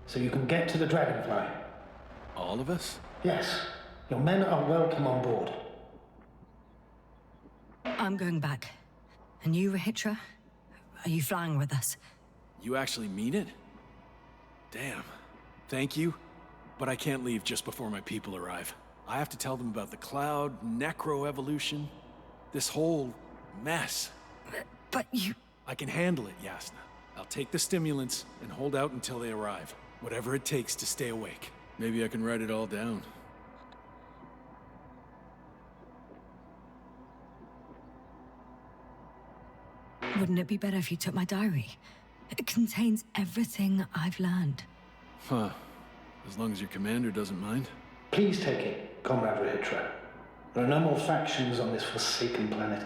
So you can get to the Dragonfly. All of us? Yes. Your men are welcome on board. I'm going back. And you, Rahitra? Are you flying with us? You actually mean it? Damn. Thank you. But I can't leave just before my people arrive. I have to tell them about the cloud, necroevolution, this whole mess. But you... I can handle it, Yasna. I'll take the stimulants and hold out until they arrive. Whatever it takes to stay awake. Maybe I can write it all down. Wouldn't it be better if you took my diary? It contains everything I've learned. Huh. As long as your commander doesn't mind. Please take it, Comrade Rahitra. There are no more factions on this forsaken planet.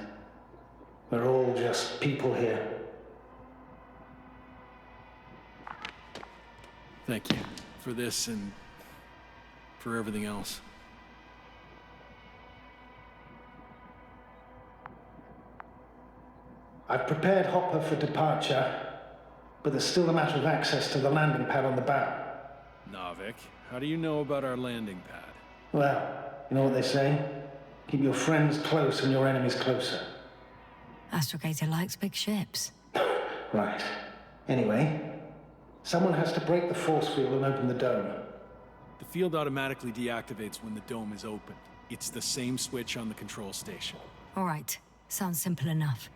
We're all just people here. Thank you for this and for everything else. I've prepared Hopper for departure, but there's still a matter of access to the landing pad on the bow. Navik, how do you know about our landing pad? Well, you know what they say? Keep your friends close and your enemies closer. Astrogator likes big ships. Right. Anyway, someone has to break the force field and open the dome. The field automatically deactivates when the dome is opened. It's the same switch on the control station. All right. Sounds simple enough.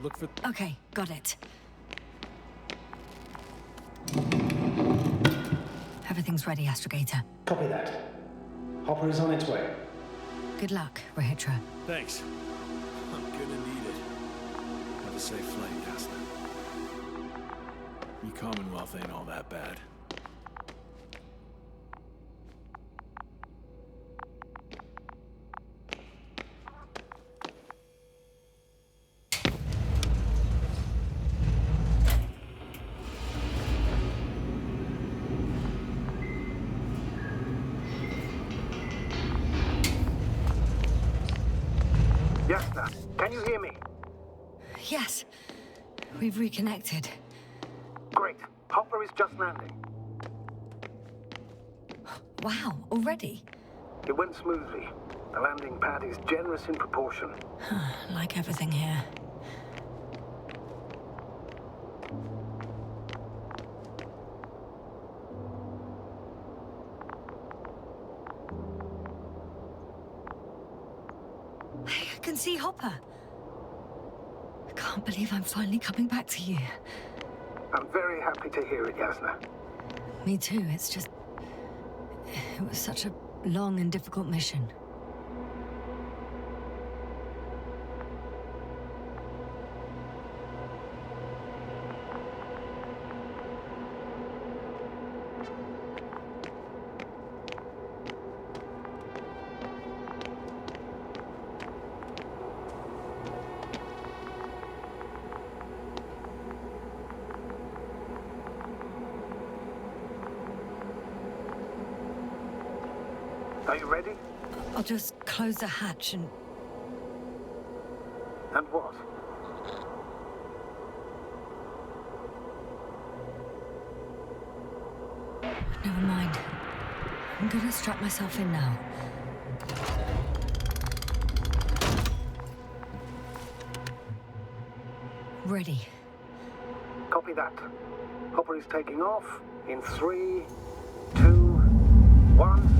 Look for... Okay, got it. Everything's ready, Astrogator. Copy that. Hopper is on its way. Good luck, Rahitra. Thanks. I'm gonna need it. Have a safe flight, Yasna. Your Commonwealth ain't all that bad. Yasna, can you hear me? Yes. We've reconnected. Great. Hopper is just landing. Wow, already? It went smoothly. The landing pad is generous in proportion. Like everything here. I can see Hopper. I can't believe I'm finally coming back to you. I'm very happy to hear it, Yasna. Me too, it's just... It was such a long and difficult mission. Are you ready? I'll just close the hatch and... And what? Never mind. I'm gonna strap myself in now. Ready. Copy that. Hopper is taking off in 3, 2, 1.